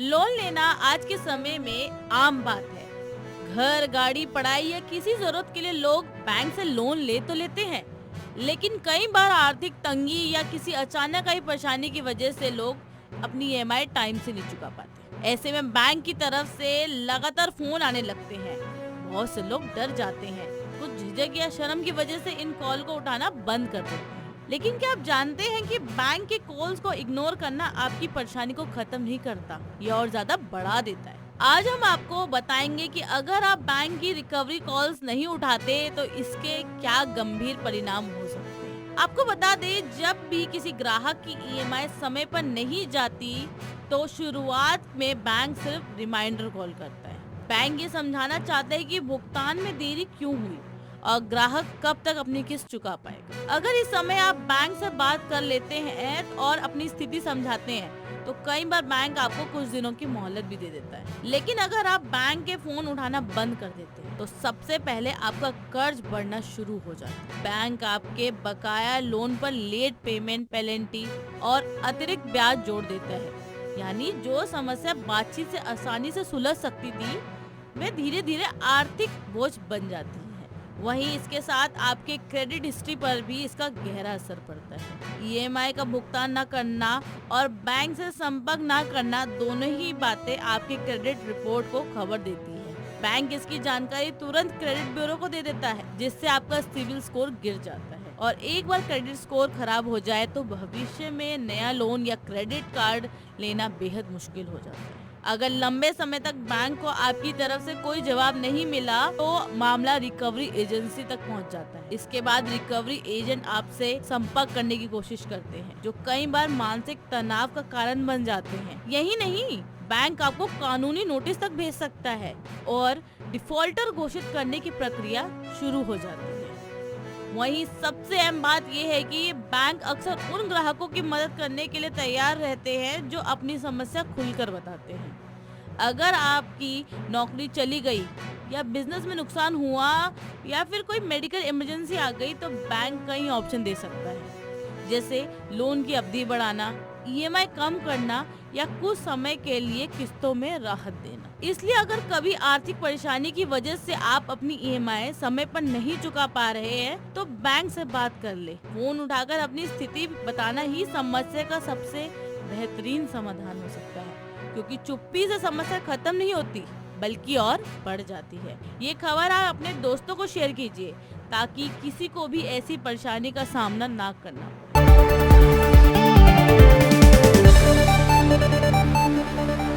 Loan लेना आज के समय में आम बात है। घर, गाड़ी, पढ़ाई या किसी जरूरत के लिए लोग बैंक से लोन ले तो लेते हैं, लेकिन कई बार आर्थिक तंगी या किसी अचानक आई परेशानी की वजह से लोग अपनी ईएमआई टाइम से नहीं चुका पाते। ऐसे में बैंक की तरफ से लगातार फोन आने लगते हैं। बहुत से लोग डर जाते हैं, कुछ झिझक या शर्म की वजह से इन कॉल को उठाना बंद कर देते हैं। लेकिन क्या आप जानते हैं कि बैंक के कॉल्स को इग्नोर करना आपकी परेशानी को खत्म नहीं करता, ये और ज्यादा बढ़ा देता है। आज हम आपको बताएंगे कि अगर आप बैंक की रिकवरी कॉल्स नहीं उठाते तो इसके क्या गंभीर परिणाम हो सकते हैं। आपको बता दें, जब भी किसी ग्राहक की ईएमआई समय पर नहीं जाती तो शुरुआत में बैंक सिर्फ रिमाइंडर कॉल करता है। बैंक ये समझाना चाहता है कि भुगतान में देरी क्यों हुई और ग्राहक कब तक अपनी किस्त चुका पाएगा। अगर इस समय आप बैंक से बात कर लेते हैं और अपनी स्थिति समझाते हैं तो कई बार बैंक आपको कुछ दिनों की मोहलत भी दे देता है। लेकिन अगर आप बैंक के फोन उठाना बंद कर देते हैं तो सबसे पहले आपका कर्ज बढ़ना शुरू हो जाता है। बैंक आपके बकाया लोन पर लेट पेमेंट पेनल्टी और अतिरिक्त ब्याज जोड़ देता है। यानी जो समस्या बातचीत से आसानी से सुलझ सकती थी, वे धीरे धीरे आर्थिक बोझ बन जाती है। वहीं इसके साथ आपके क्रेडिट हिस्ट्री पर भी इसका गहरा असर पड़ता है। ईएमआई का भुगतान न करना और बैंक से संपर्क न करना, दोनों ही बातें आपके क्रेडिट रिपोर्ट को खबर देती है। बैंक इसकी जानकारी तुरंत क्रेडिट ब्यूरो को दे देता है, जिससे आपका सिविल स्कोर गिर जाता है और एक बार क्रेडिट स्कोर खराब हो जाए तो भविष्य में नया लोन या क्रेडिट कार्ड लेना बेहद मुश्किल हो जाता है। अगर लंबे समय तक बैंक को आपकी तरफ से कोई जवाब नहीं मिला तो मामला रिकवरी एजेंसी तक पहुंच जाता है। इसके बाद रिकवरी एजेंट आपसे संपर्क करने की कोशिश करते हैं, जो कई बार मानसिक तनाव का कारण बन जाते हैं। यही नहीं, बैंक आपको कानूनी नोटिस तक भेज सकता है और डिफॉल्टर घोषित करने की प्रक्रिया शुरू हो जाती है। वहीं सबसे अहम बात यह है कि बैंक अक्सर उन ग्राहकों की मदद करने के लिए तैयार रहते हैं जो अपनी समस्या खुलकर बताते हैं। अगर आपकी नौकरी चली गई या बिजनेस में नुकसान हुआ या फिर कोई मेडिकल इमरजेंसी आ गई तो बैंक कई ऑप्शन दे सकता है, जैसे लोन की अवधि बढ़ाना, ईएमआई कम करना या कुछ समय के लिए किस्तों में राहत देना। इसलिए अगर कभी आर्थिक परेशानी की वजह से आप अपनी ईएमआई समय पर नहीं चुका पा रहे हैं तो बैंक से बात कर ले। फोन उठाकर अपनी स्थिति बताना ही समस्या का सबसे बेहतरीन समाधान हो सकता है, क्योंकि चुप्पी से समस्या खत्म नहीं होती बल्कि और बढ़ जाती है। ये खबर आप अपने दोस्तों को शेयर कीजिए ताकि किसी को भी ऐसी परेशानी का सामना ना करना पड़े।